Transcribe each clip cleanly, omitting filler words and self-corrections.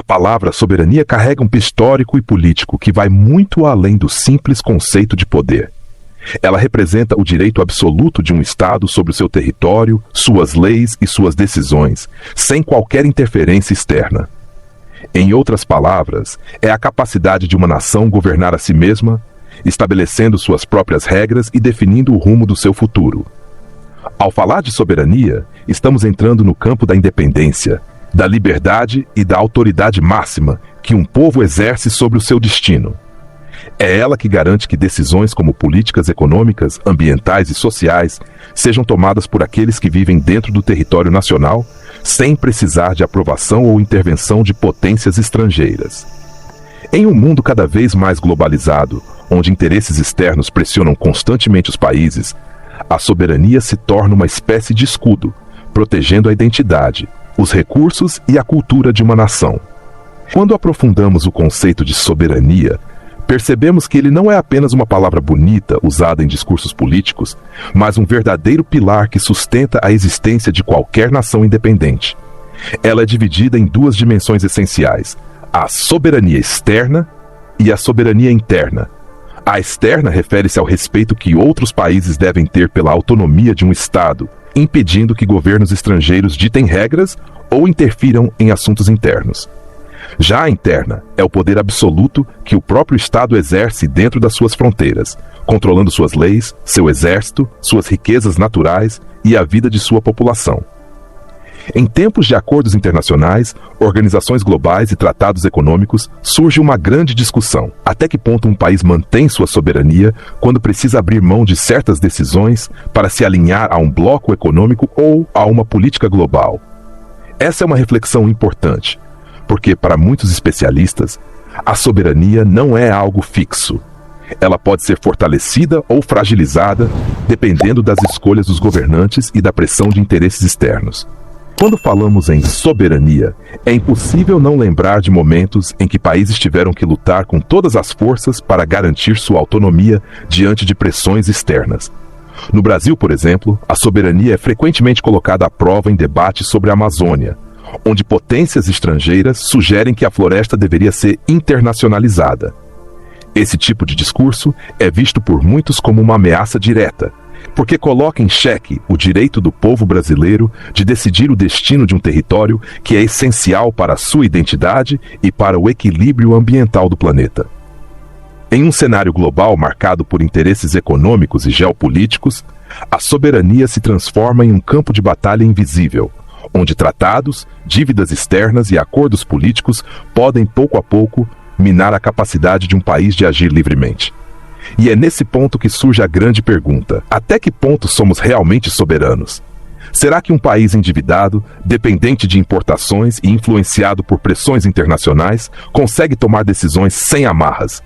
A palavra soberania carrega um peso histórico e político que vai muito além do simples conceito de poder. Ela representa o direito absoluto de um Estado sobre o seu território, suas leis e suas decisões, sem qualquer interferência externa. Em outras palavras, é a capacidade de uma nação governar a si mesma, estabelecendo suas próprias regras e definindo o rumo do seu futuro. Ao falar de soberania, estamos entrando no campo da independência, da liberdade e da autoridade máxima que um povo exerce sobre o seu destino. É ela que garante que decisões como políticas econômicas, ambientais e sociais sejam tomadas por aqueles que vivem dentro do território nacional, sem precisar de aprovação ou intervenção de potências estrangeiras. Em um mundo cada vez mais globalizado, onde interesses externos pressionam constantemente os países, a soberania se torna uma espécie de escudo, protegendo a identidade, os recursos e a cultura de uma nação. Quando aprofundamos o conceito de soberania, percebemos que ele não é apenas uma palavra bonita usada em discursos políticos, mas um verdadeiro pilar que sustenta a existência de qualquer nação independente. Ela é dividida em duas dimensões essenciais: a soberania externa e a soberania interna. A externa refere-se ao respeito que outros países devem ter pela autonomia de um Estado, impedindo que governos estrangeiros ditem regras ou interfiram em assuntos internos. Já a interna é o poder absoluto que o próprio Estado exerce dentro das suas fronteiras, controlando suas leis, seu exército, suas riquezas naturais e a vida de sua população. Em tempos de acordos internacionais, organizações globais e tratados econômicos, surge uma grande discussão: até que ponto um país mantém sua soberania quando precisa abrir mão de certas decisões para se alinhar a um bloco econômico ou a uma política global. Essa é uma reflexão importante, porque para muitos especialistas, a soberania não é algo fixo. Ela pode ser fortalecida ou fragilizada, dependendo das escolhas dos governantes e da pressão de interesses externos. Quando falamos em soberania, é impossível não lembrar de momentos em que países tiveram que lutar com todas as forças para garantir sua autonomia diante de pressões externas. No Brasil, por exemplo, a soberania é frequentemente colocada à prova em debates sobre a Amazônia, onde potências estrangeiras sugerem que a floresta deveria ser internacionalizada. Esse tipo de discurso é visto por muitos como uma ameaça direta, porque coloca em xeque o direito do povo brasileiro de decidir o destino de um território que é essencial para a sua identidade e para o equilíbrio ambiental do planeta. Em um cenário global marcado por interesses econômicos e geopolíticos, a soberania se transforma em um campo de batalha invisível, onde tratados, dívidas externas e acordos políticos podem pouco a pouco minar a capacidade de um país de agir livremente. E é nesse ponto que surge a grande pergunta: até que ponto somos realmente soberanos? Será que um país endividado, dependente de importações e influenciado por pressões internacionais, consegue tomar decisões sem amarras?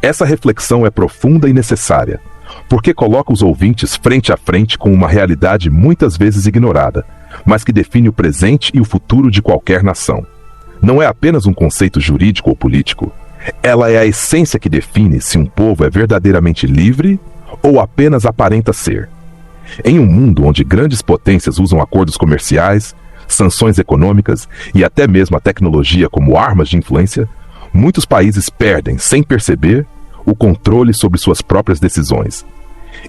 Essa reflexão é profunda e necessária, porque coloca os ouvintes frente a frente com uma realidade muitas vezes ignorada, mas que define o presente e o futuro de qualquer nação. Não é apenas um conceito jurídico ou político. Ela é a essência que define se um povo é verdadeiramente livre ou apenas aparenta ser. Em um mundo onde grandes potências usam acordos comerciais, sanções econômicas e até mesmo a tecnologia como armas de influência, muitos países perdem, sem perceber, o controle sobre suas próprias decisões.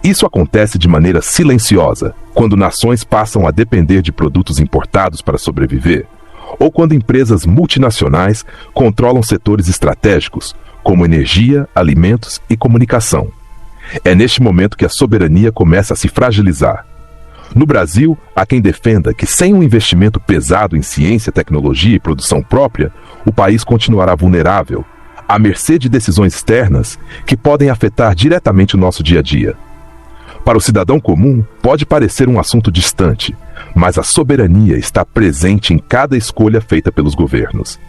Isso acontece de maneira silenciosa, quando nações passam a depender de produtos importados para sobreviver, ou quando empresas multinacionais controlam setores estratégicos, como energia, alimentos e comunicação. É neste momento que a soberania começa a se fragilizar. No Brasil, há quem defenda que sem um investimento pesado em ciência, tecnologia e produção própria, o país continuará vulnerável, à mercê de decisões externas que podem afetar diretamente o nosso dia a dia. Para o cidadão comum, pode parecer um assunto distante, mas a soberania está presente em cada escolha feita pelos governos.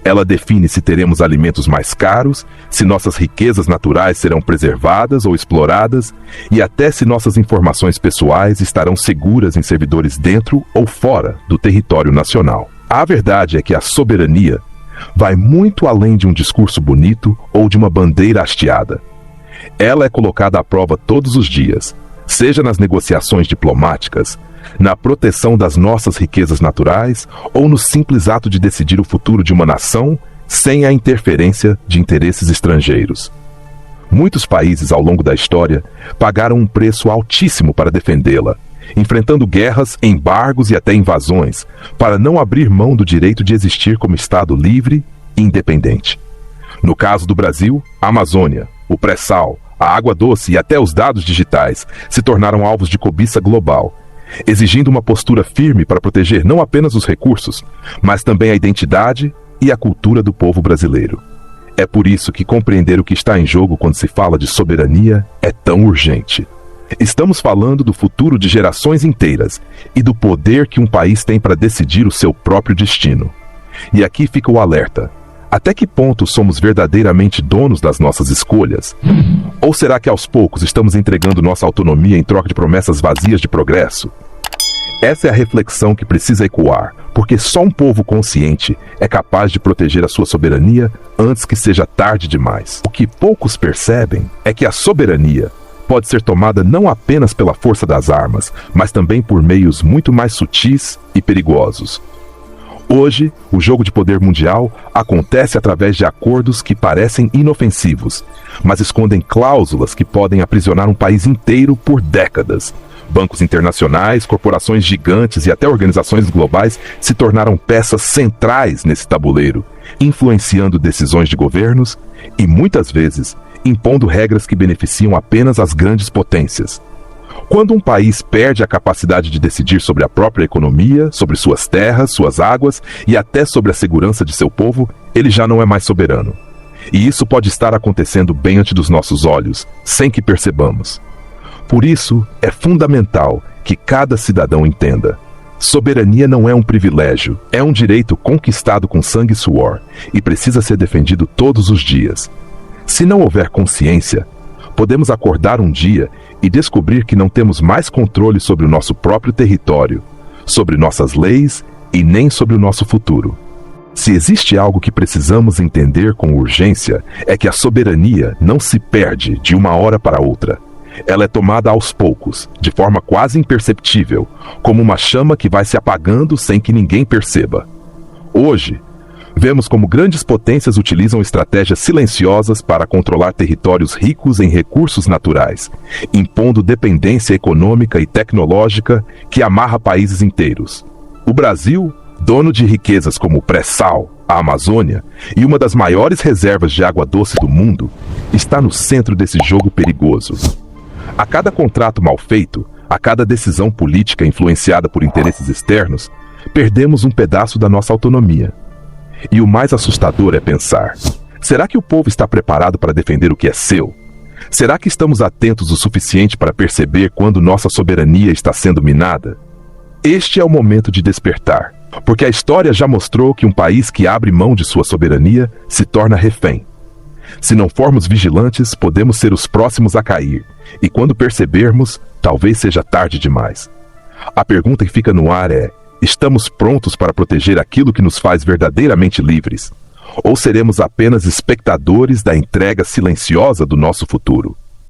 Ela define se teremos alimentos mais caros, se nossas riquezas naturais serão preservadas ou exploradas, e até se nossas informações pessoais estarão seguras em servidores dentro ou fora do território nacional. A verdade é que a soberania vai muito além de um discurso bonito ou de uma bandeira hasteada. Ela é colocada à prova todos os dias, seja nas negociações diplomáticas, na proteção das nossas riquezas naturais ou no simples ato de decidir o futuro de uma nação sem a interferência de interesses estrangeiros. Muitos países ao longo da história pagaram um preço altíssimo para defendê-la, enfrentando guerras, embargos e até invasões, para não abrir mão do direito de existir como Estado livre e independente. No caso do Brasil, a Amazônia, o pré-sal, a água doce e até os dados digitais se tornaram alvos de cobiça global, exigindo uma postura firme para proteger não apenas os recursos, mas também a identidade e a cultura do povo brasileiro. É por isso que compreender o que está em jogo quando se fala de soberania é tão urgente. Estamos falando do futuro de gerações inteiras e do poder que um país tem para decidir o seu próprio destino. E aqui fica o alerta. Até que ponto somos verdadeiramente donos das nossas escolhas? Ou será que aos poucos estamos entregando nossa autonomia em troca de promessas vazias de progresso? Essa é a reflexão que precisa ecoar, porque só um povo consciente é capaz de proteger a sua soberania antes que seja tarde demais. O que poucos percebem é que a soberania pode ser tomada não apenas pela força das armas, mas também por meios muito mais sutis e perigosos. Hoje, o jogo de poder mundial acontece através de acordos que parecem inofensivos, mas escondem cláusulas que podem aprisionar um país inteiro por décadas. Bancos internacionais, corporações gigantes e até organizações globais se tornaram peças centrais nesse tabuleiro, influenciando decisões de governos e, muitas vezes, impondo regras que beneficiam apenas as grandes potências. Quando um país perde a capacidade de decidir sobre a própria economia, sobre suas terras, suas águas e até sobre a segurança de seu povo, ele já não é mais soberano. E isso pode estar acontecendo bem ante dos nossos olhos, sem que percebamos. Por isso, é fundamental que cada cidadão entenda. Soberania não é um privilégio, é um direito conquistado com sangue e suor e precisa ser defendido todos os dias. Se não houver consciência, podemos acordar um dia e descobrir que não temos mais controle sobre o nosso próprio território, sobre nossas leis e nem sobre o nosso futuro. Se existe algo que precisamos entender com urgência, é que a soberania não se perde de uma hora para outra. Ela é tomada aos poucos, de forma quase imperceptível, como uma chama que vai se apagando sem que ninguém perceba. Hoje, vemos como grandes potências utilizam estratégias silenciosas para controlar territórios ricos em recursos naturais, impondo dependência econômica e tecnológica que amarra países inteiros. O Brasil, dono de riquezas como o pré-sal, a Amazônia e uma das maiores reservas de água doce do mundo, está no centro desse jogo perigoso. A cada contrato mal feito, a cada decisão política influenciada por interesses externos, perdemos um pedaço da nossa autonomia. E o mais assustador é pensar: será que o povo está preparado para defender o que é seu? Será que estamos atentos o suficiente para perceber quando nossa soberania está sendo minada? Este é o momento de despertar, porque a história já mostrou que um país que abre mão de sua soberania se torna refém. Se não formos vigilantes, podemos ser os próximos a cair, e quando percebermos, talvez seja tarde demais. A pergunta que fica no ar é: estamos prontos para proteger aquilo que nos faz verdadeiramente livres? Ou seremos apenas espectadores da entrega silenciosa do nosso futuro?